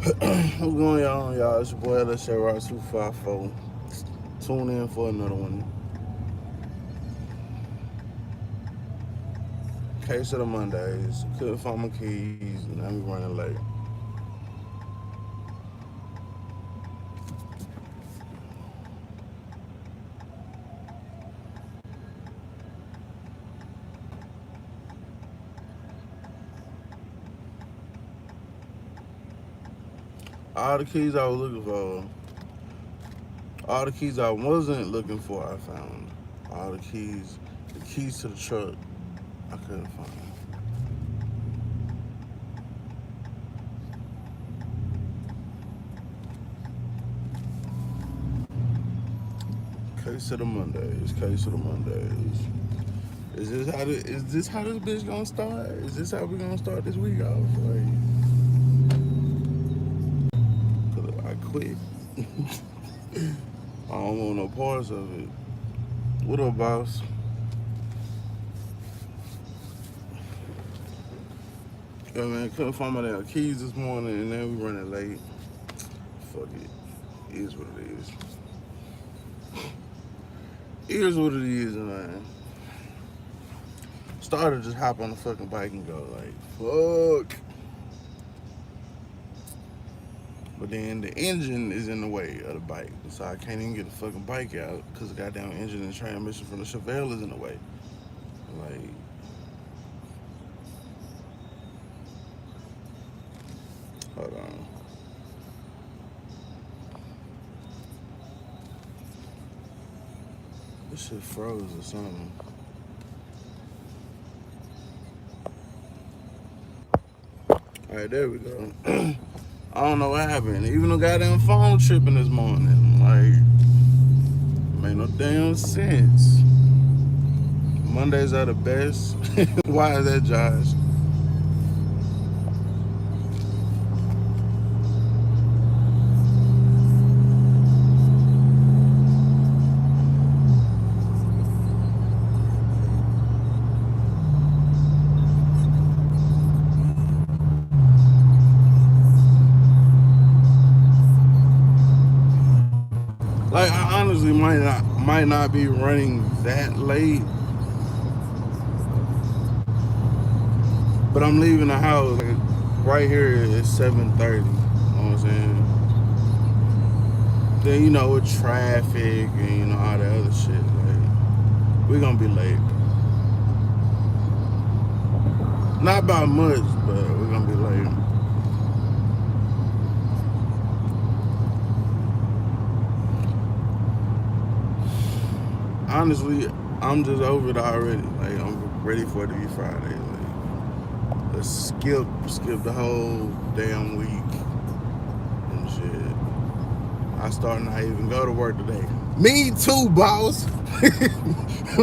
What's going on, y'all? It's your boy Let's Share Rock 254. Tune in for another one. Case of the Mondays. Couldn't find my keys, and now we running late. All the keys I was looking for, all the keys I wasn't looking for, I found. All the keys to the truck, I couldn't find. Case of the Mondays. Case of the Mondays. Is this how this bitch gonna start? Is this how we gonna start this week off? Like, 'cause I quit. I don't want no parts of it. What up, boss? Yeah, man, couldn't find my damn keys this morning, and then we running late. Fuck it. It is what it is. It is what it is, man. Started to just hop on the fucking bike and go like, fuck. But then the engine is in the way of the bike, so I can't even get the fucking bike out because the goddamn engine and transmission from the Chevelle is in the way. Like, hold on. This shit froze or something. Alright, there we go. I don't know what happened. Even the goddamn phone tripping this morning. Like, made no damn sense. Mondays are the best. Why is that, Josh? Like, I honestly might not be running that late, but I'm leaving the house like right here at 7:30. You know what I'm saying? Then with traffic and all that other shit. Like, we gonna be late. Not by much, but we're gonna be late. Honestly, I'm just over it already. Like, I'm ready for it to be Friday. Like, let's skip the whole damn week and shit. I start not even go to work today. Me too, boss.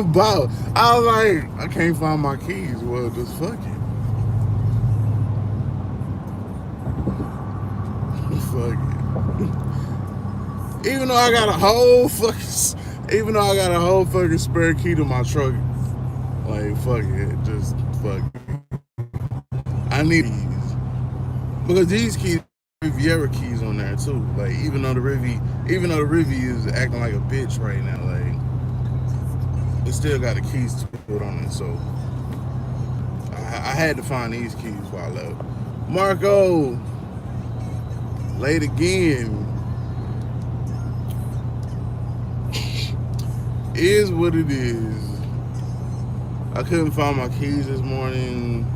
Boss. I was like, I can't find my keys. Well, just fuck it. Fuck it. Even though I got a whole fucking spare key to my truck, like, fuck it, just fuck it. I need these because these keys, Riviera keys on there too. Like, even though the Rivi is acting like a bitch right now, like, it still got the keys to it on it. So I had to find these keys before I left. Marco, late again. Is what it is. I couldn't find my keys this morning.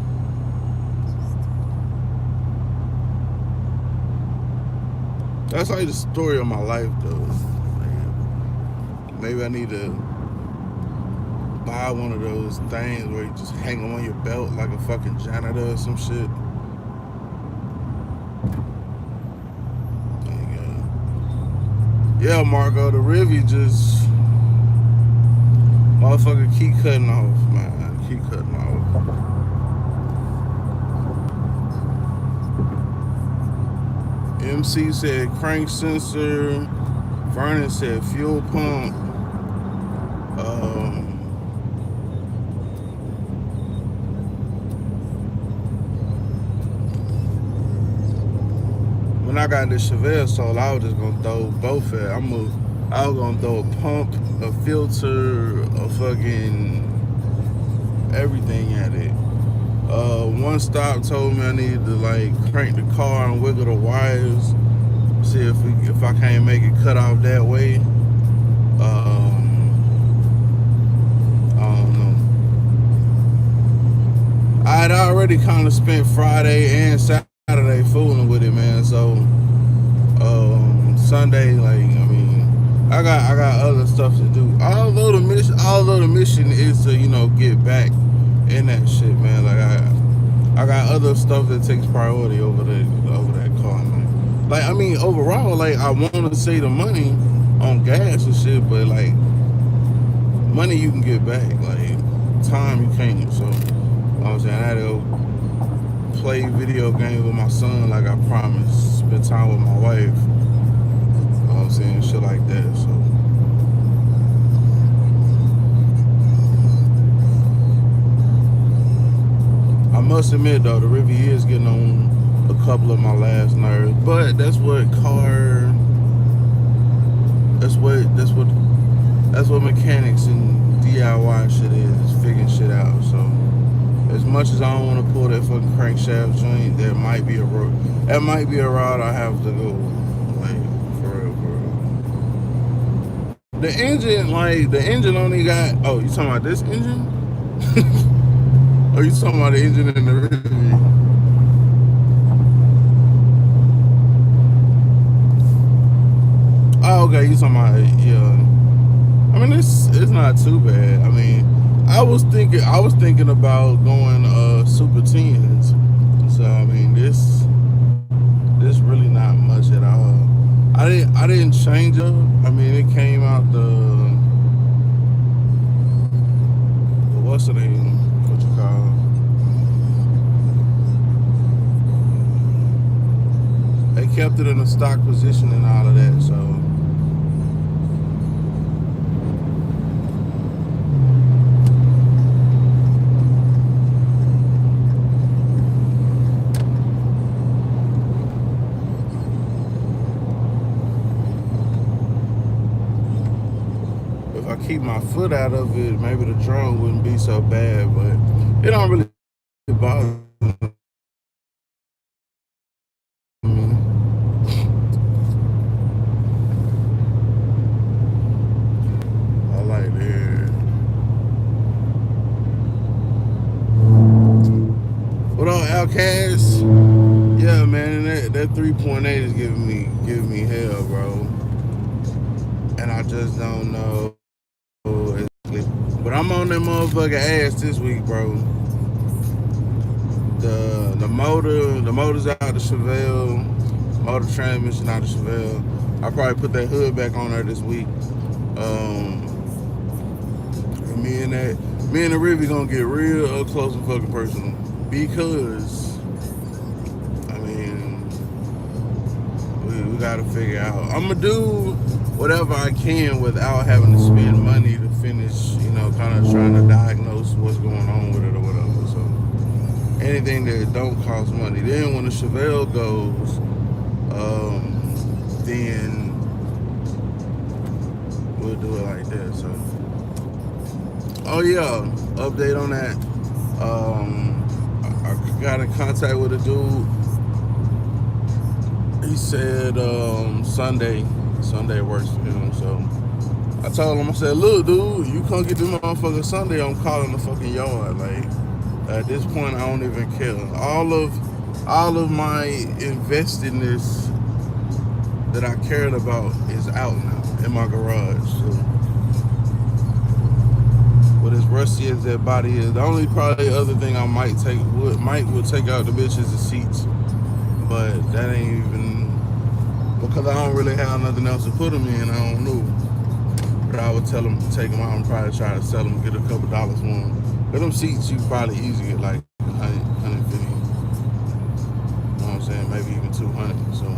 That's like the story of my life, though. Like, maybe I need to buy one of those things where you just hang them on your belt like a fucking janitor or some shit. Yeah, Marco, the Rivi just motherfucker keep cutting off, man. Keep cutting off. MC said crank sensor. Vernon said fuel pump. When I got this Chevelle sold, I was just gonna throw both at. I was gonna throw a pump, a filter, a fucking everything at it. One stop told me I needed to like crank the car and wiggle the wires, see if I can't make it cut off that way. I don't know. I had already kind of spent Friday and Saturday fooling with it, man. So Sunday, like I mean, I got other stuff to do. Although the mission is to get back in that shit, man. Like I got other stuff that takes priority over that car, man. Like I mean, overall, like I want to save the money on gas and shit, but like money you can get back, like time you can't. So I'm saying I had to go play video games with my son, like I promised. Spend time with my wife. You know what I'm saying, shit like that. So. I must admit though, the Rivian is getting on a couple of my last nerves, but that's what mechanics and DIY shit is figuring shit out. So as much as I don't want to pull that fucking crankshaft joint, that might be a route I have to go, like for real. The engine only got. Oh, you talking about this engine? Are you talking about the engine in the Rivian? Oh, okay, you talking about, yeah. I mean, it's not too bad. I mean, I was thinking about going Super 10s. So I mean, this really not much at all. I didn't change up. I mean, it came out the what's the name? What you call it? They kept it in a stock position and all of that. So. Keep my foot out of it, maybe the drone wouldn't be so bad, but it don't really bother me. I like that. What up, Outcast? Yeah, man, that 3.8 is giving me hell, bro, and I just don't know. But I'm on that motherfucker ass this week, bro. The motor's out of Chevelle, motor transmission out of Chevelle. I'll probably put that hood back on there this week. Me and the Rivi gonna get real up close and fucking personal, because I mean we gotta figure out. I'm gonna do whatever I can without having to spend money to finish, kind of trying to diagnose what's going on with it or whatever. So anything that don't cost money. Then when the Chevelle goes, then we'll do it like that. So, oh yeah, update on that. I got in contact with a dude. He said Sunday works for him. So I told him, I said, look, dude, you can't get this motherfucker Sunday, I'm calling the fucking yard. Like, at this point, I don't even care. All of my investedness that I cared about is out now in my garage. So, but as rusty as that body is, the only probably other thing I might take out the bitch is the seats. But that ain't even, because I don't really have nothing else to put them in. I don't know. But I would tell them to take them out and probably try to sell them, get a couple dollars for them. But them seats, you probably easily get like 150. You know what I'm saying? Maybe even 200. So.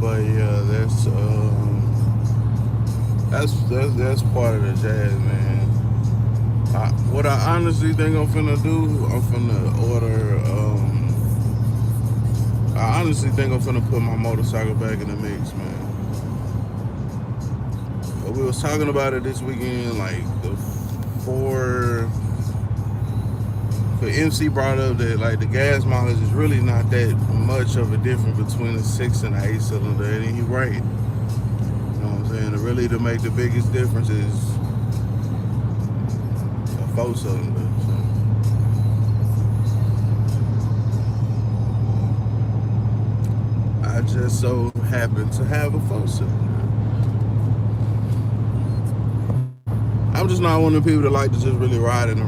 But yeah, that's part of the jazz, man. What I honestly think I'm finna do, I'm finna order. I honestly think I'm finna put my motorcycle back in the mix, man. But we was talking about it this weekend, like the four. But MC brought up that like the gas mileage is really not that much of a difference between a 6 and an 8 cylinder, and he right. You know what I'm saying? Really, to make the biggest difference is a 4 cylinder. I just so happen to have a 4 cylinder. I'm just not one of the people that like to just really ride in the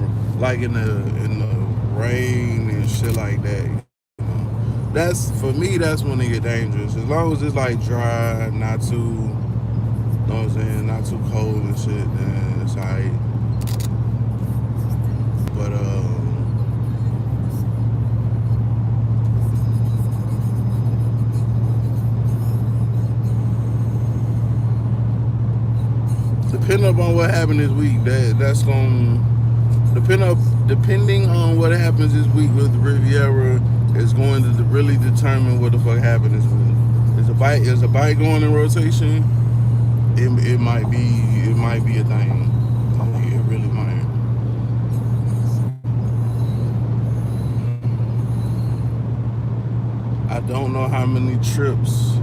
rain and shit like that. You know? That's for me. That's when it get dangerous. As long as it's like dry, not too, you know what I'm saying, not too cold and shit, then it's alright. But depending upon what happened this week, that's gonna depending on what happens this week with Riviera is going to really determine what the fuck happened this week. Is a bike going in rotation? It might be a thing. Like, it really might. I don't know how many trips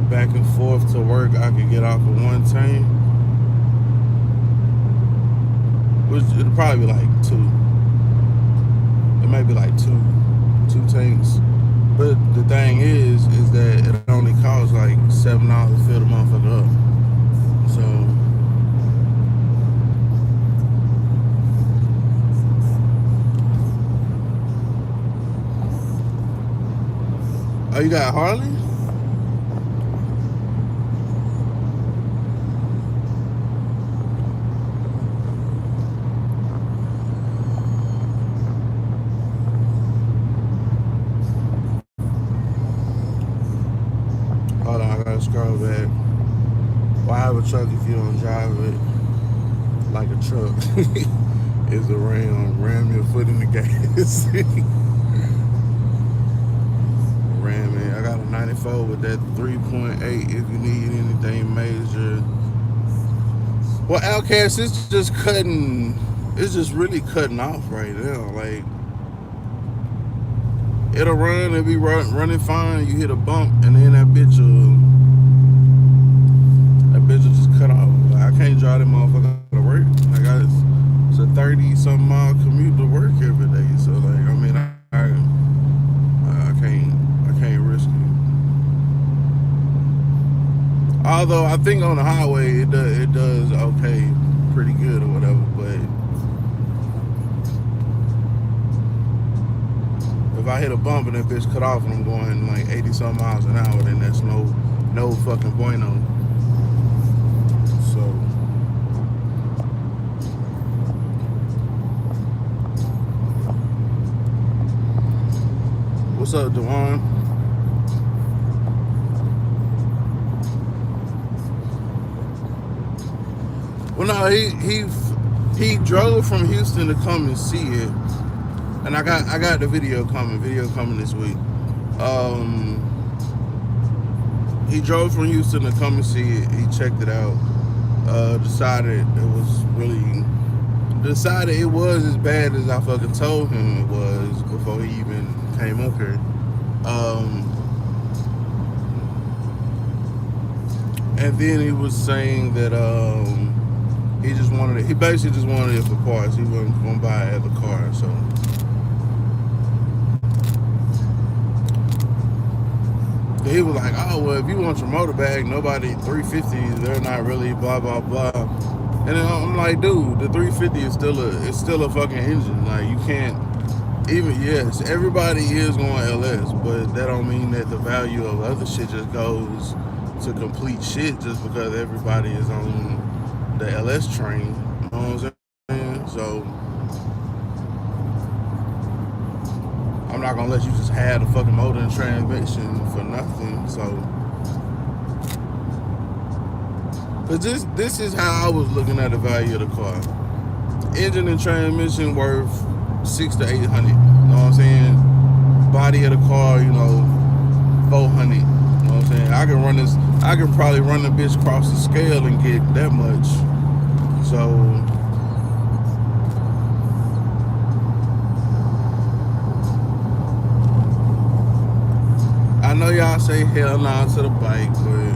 back and forth to work I could get off of one tank. It'll probably be like 2. It might be like two tanks. But the thing is that it only costs like $7 to fill the motherfucker up. So oh, you got Harley? Hold on, I gotta scroll back. Why have a truck if you don't drive it like a truck? It's a ram your foot in the gas. Ram it. I got a 94 with that 3.8 if you need anything major. Well, Outcast is just cutting. It's just really cutting off right now. Like it'll be running fine. You hit a bump, and then that bitch will just cut off. Like, I can't drive that motherfucker to work. It's a 30-something mile commute to work every day. So like, I mean, I can't risk it. Although I think on the highway it does okay, pretty good or whatever. But if I hit a bump and that bitch cut off and I'm going like 80-something miles an hour, then that's no fucking bueno. So what's up, Dewan? Well, no, he drove from Houston to come and see it, and I got the video coming this week. He drove from Houston to come and see it. He checked it out. Decided it was as bad as I fucking told him it was before he even came up here. And then he was saying that he basically just wanted it for parts. He wasn't gonna buy another car, so. He was like, oh, well, if you want your motor bag, nobody 350s, they're not really blah, blah, blah. And then I'm like, dude, the 350 is still a fucking engine. Like, you can't, yes, everybody is going LS, but that don't mean that the value of other shit just goes to complete shit just because everybody is on the LS train. You know what I'm saying? So I'm not gonna let you just have the fucking motor and transmission for nothing. So, but this is how I was looking at the value of the car. Engine and transmission worth 600 to 800. You know what I'm saying? Body of the car, 400. You know what I'm saying? I can run this. I can probably run the bitch across the scale and get that much. So I know y'all say hell nah to the bike, but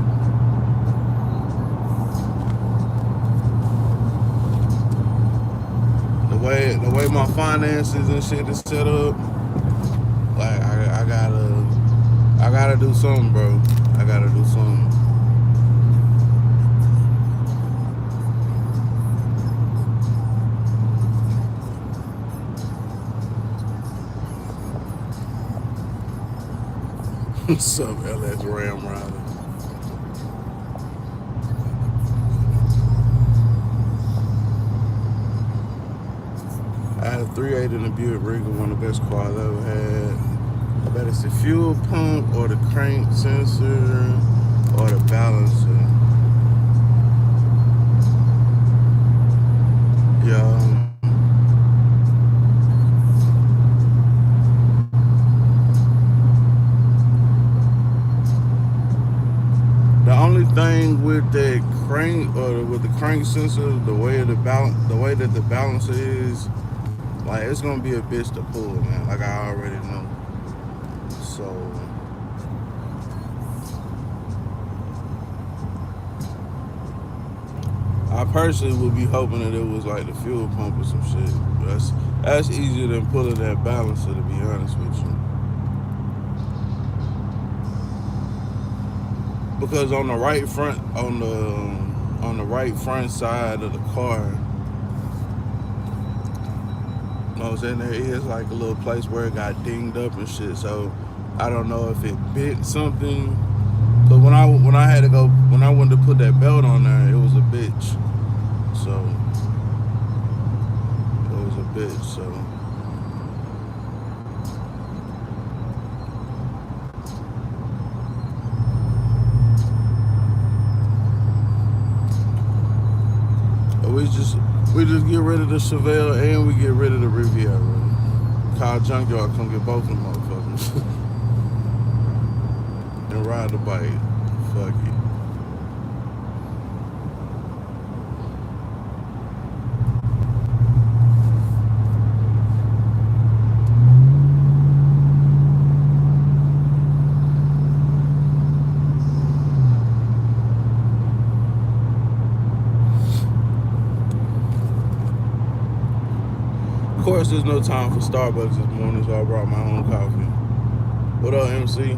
the way my finances and shit is set up, like I gotta do something, bro. I gotta do something. What's up, LS Ram Rider? I had a 3.8 in the Buick Regal, one of the best cars I ever had. I bet it's the fuel pump or the crank sensor or the balancer. Yeah. The only thing with that crank or with the crank sensor, the way that the balancer is, like it's gonna be a bitch to pull, man. Like I already know. So I personally would be hoping that it was like the fuel pump or some shit. That's easier than pulling that balancer, to be honest with you. Because on the right front side of the car, you know what I'm saying, there is like a little place where it got dinged up and shit. So I don't know if it bit something. But when I wanted to put that belt on there, it was a bitch. So it was a bitch. So we just get rid of the Chevelle and we get rid of the Riviera. Call Junkyard, come get both of them motherfuckers and ride the bike. Fuck it. Of course, there's no time for Starbucks this morning, so I brought my own coffee. What up, MC?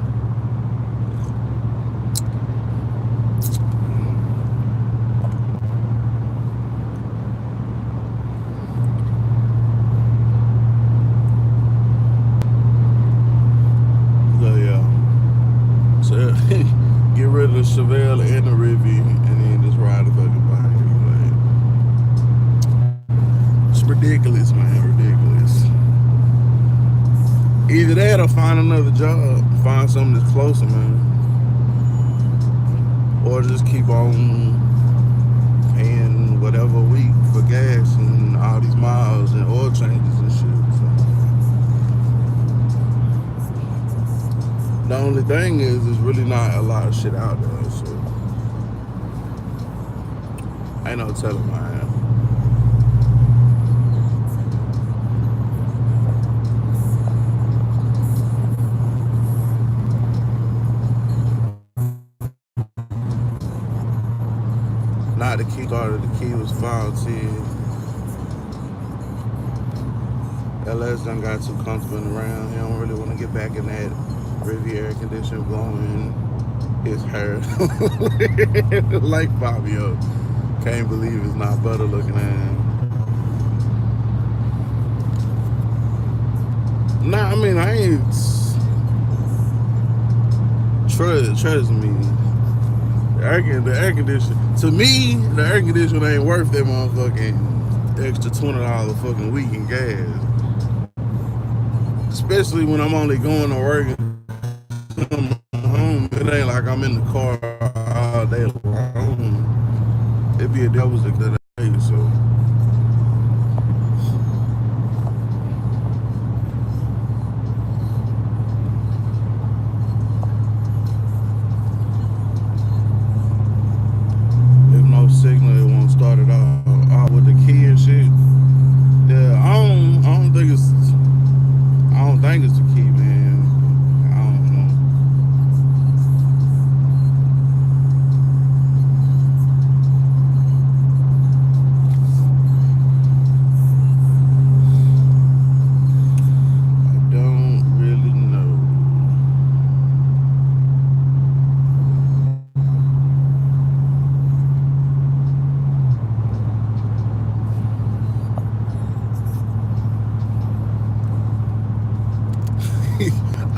So yeah, so get rid of the Chevelle and the Rivi, and then just ride the fucking bike. It's ridiculous, man. Ridiculous. Either that or find another job. Find something that's closer, man. Or just keep on paying whatever a week for gas and all these miles and oil changes and shit. So. The only thing is, there's really not a lot of shit out there. So ain't no telling my ass. Not the key card, the key was faulty. LS done got too comfortable around. He don't really want to get back in that Riviera condition blowing his hair like Fabio. Can't believe it's not butter looking at him. Nah, I mean, I ain't. Trust me. The air conditioner, to me, the air conditioner ain't worth that motherfucking extra $20 fucking week in gas. Especially when I'm only going to work and I'm home. It ain't like I'm in the car all day long. It'd be a devil's day, so.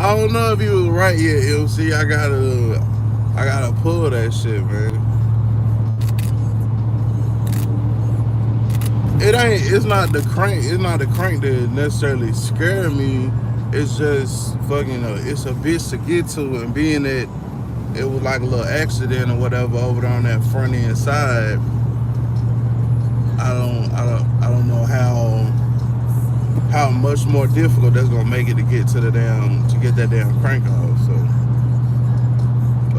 I don't know if you was right yet, MC. I gotta pull that shit, man. It ain't. It's not the crank. It's not the crank that necessarily scare me. It's just fucking. It's a bitch to get to, and being that it was like a little accident or whatever over there on that front end side. I don't know how much more difficult that's gonna make it to get to the damn to get that damn crank off. So,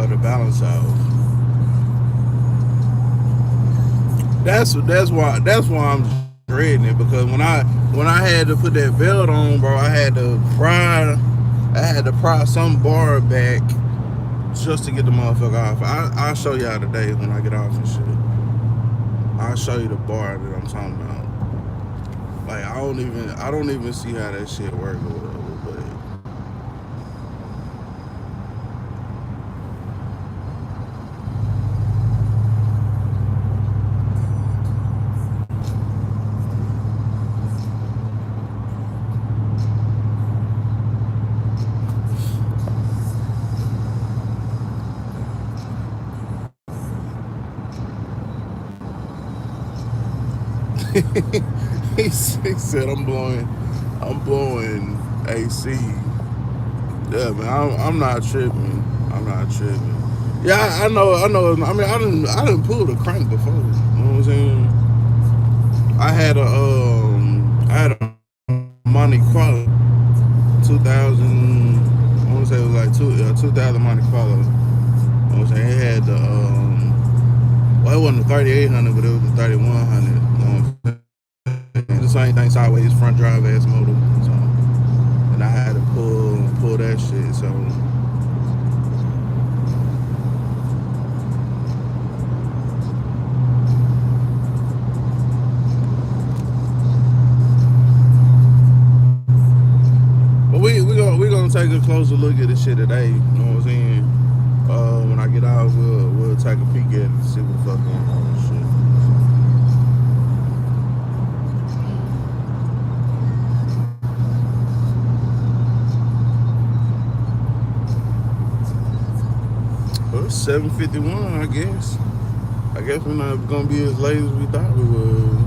or the balance off. That's why I'm dreading it, because when I had to put that belt on, bro, I had to pry some bar back just to get the motherfucker off. I'll show y'all today when I get off and shit. I'll show you the bar that I'm talking about. Like I don't even see how that shit work or whatever, but he said I'm blowing AC. Yeah, man, I'm not tripping. I'm not tripping. Yeah, I know. I mean, I didn't pull the crank before. You know what I'm saying? I had a Monte Carlo 2000. I want to say it was like 2000 Monte Carlo. You know what I'm saying? It had the well, it wasn't the 3800, but it was the 3100. You know what I'm saying? The same thing, sideways front drive ass motor. So, and I had to pull that shit. So, but we gonna take a closer look at this shit today. You know what I'm saying? When I get out, we'll take a peek at it and see what the fuck going on and shit. Well, it's 7:51, I guess. I guess we're not gonna be as late as we thought we would.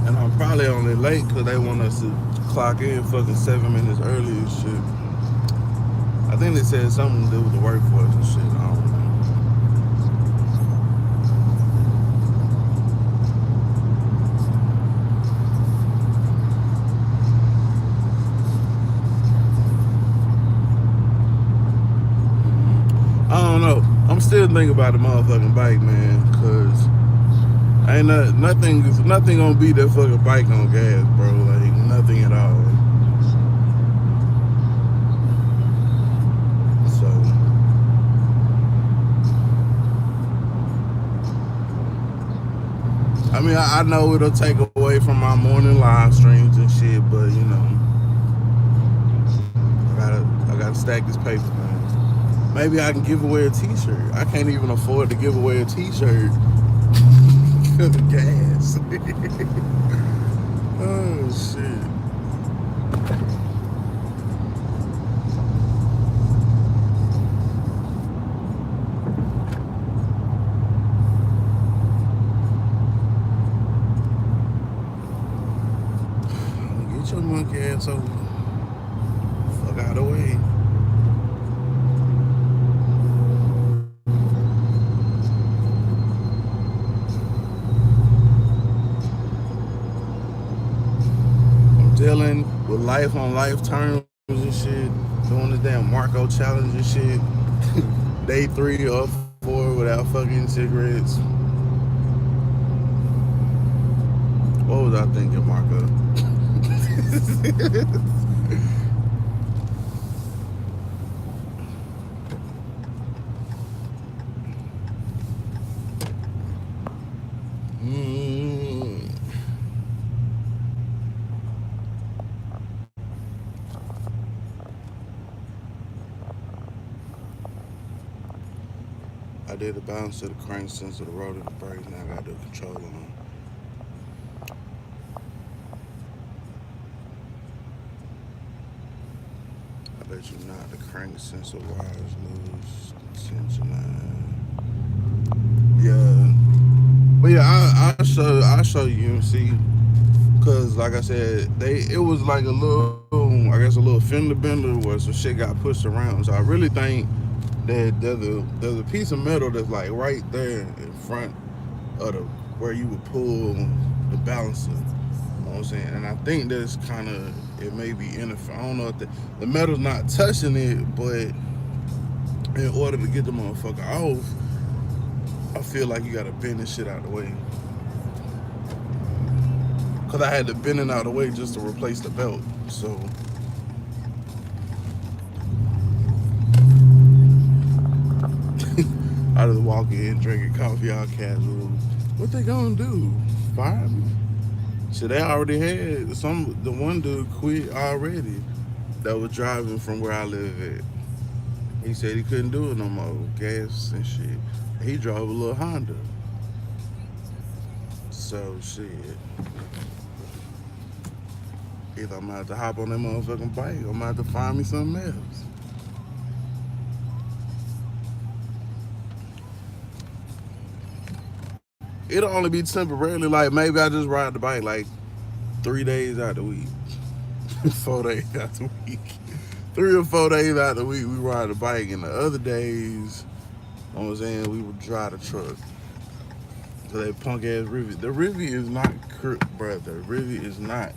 And I'm probably only late because they want us to clock in fucking 7 minutes early and shit. I think they said something to do with the workforce and shit. I don't know. I don't know. I'm still thinking about the motherfucking bike, man, cause ain't nothing gonna beat that fucking bike on gas, bro. Like nothing at all. So I mean, I know it'll take away from my morning live streams and shit, but you know, I gotta stack this paper, man. Maybe I can give away a T-shirt. I can't even afford to give away a T-shirt because of gas. Oh shit. Get your monkey ass over. Fuck out of the way. I'm dealing with life on life terms and shit. Doing the damn Marco challenge and shit. Day 3 or 4 without fucking cigarettes. What was I thinking, Marco? I did the balance of the crank sensor, the rotor, the brakes. Now I got the control on. I bet you not. The crank sensor wires loose. Sensor 9. Yeah. But yeah, I'll show you and see. Cause like I said, it was like a little, I guess a little fender bender where some shit got pushed around. So I really think that there's a piece of metal that's like right there in front of the where you would pull the balancer. You know what I'm saying? And I think that's kind of, it may be interfering. I don't know if the metal's not touching it, but in order to get the motherfucker off, I feel like you gotta bend this shit out of the way. Cause I had to bend it out of the way just to replace the belt. So I just walk in drinking coffee all casual. What they gonna do? Fire me? So they already had the one dude quit already that was driving from where I live at. He said he couldn't do it no more, gas and shit. He drove a little Honda. So shit. Either I'm gonna have to hop on that motherfucking bike or I'm gonna have to find me something else. It'll only be temporarily, like maybe I just ride the bike like 3 days out the week. 4 days out the week. 3 or 4 days out the week we ride the bike, and the other days, you know what I'm saying, we would drive the truck. So that punk ass Rivian. The Rivian is not bruh, the Rivian is not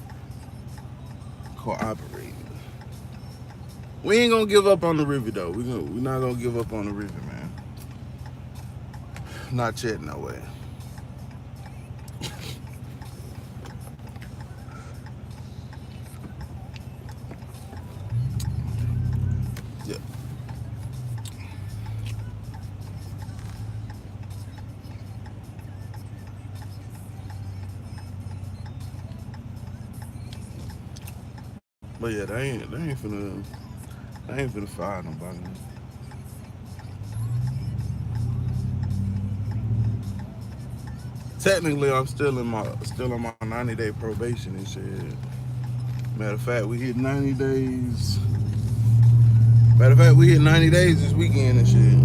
cooperating. We ain't gonna give up on the Rivian though. We're not gonna give up on the Rivian, man. Not yet, no way. Yeah. But yeah, they ain't finna fire nobody. Technically, I'm still on my 90-day probation and shit. Matter of fact, we hit 90 days. Matter of fact, we hit 90 days this weekend and shit.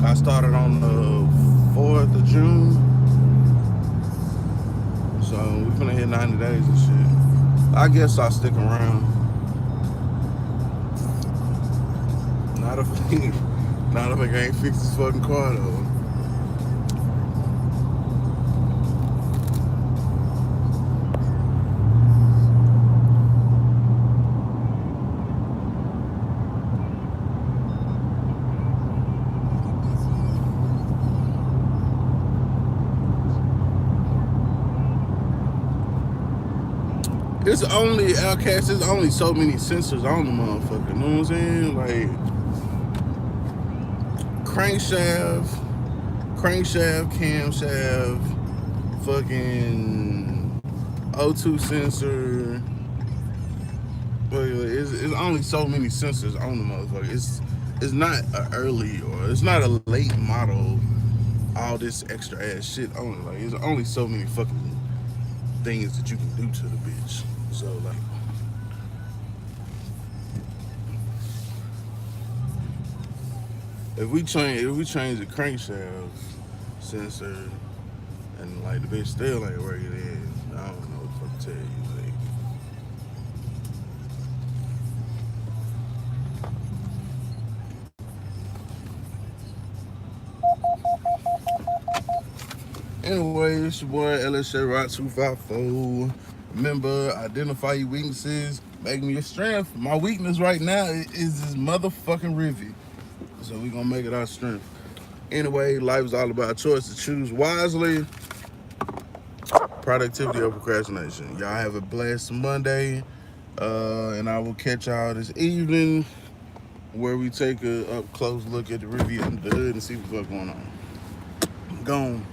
I started on the 4th of June. So we finna hit 90 days and shit. I guess I'll stick around. Not if I can't fix this fucking car though. It's only Outcast. There's only so many sensors on the motherfucker. You know what I'm saying? Like crankshaft, camshaft, fucking O2 sensor. But it's only so many sensors on the motherfucker. It's not a early or it's not a late model. All this extra ass shit on it. Like there's only so many fucking things that you can do to the bitch. So like, if we change the crankshaft sensor and like the bitch still ain't where it is, I don't know what the fuck to tell you. Like, anyway, it's your boy LSJ Rock 254. Remember, identify your weaknesses, make them your strength. My weakness right now is this motherfucking Rivian. So we gonna make it our strength. Anyway, life is all about choice to choose wisely. Productivity over procrastination. Y'all have a blessed Monday. And I will catch y'all this evening where we take a up close look at the Rivian and see what's going on. Gone.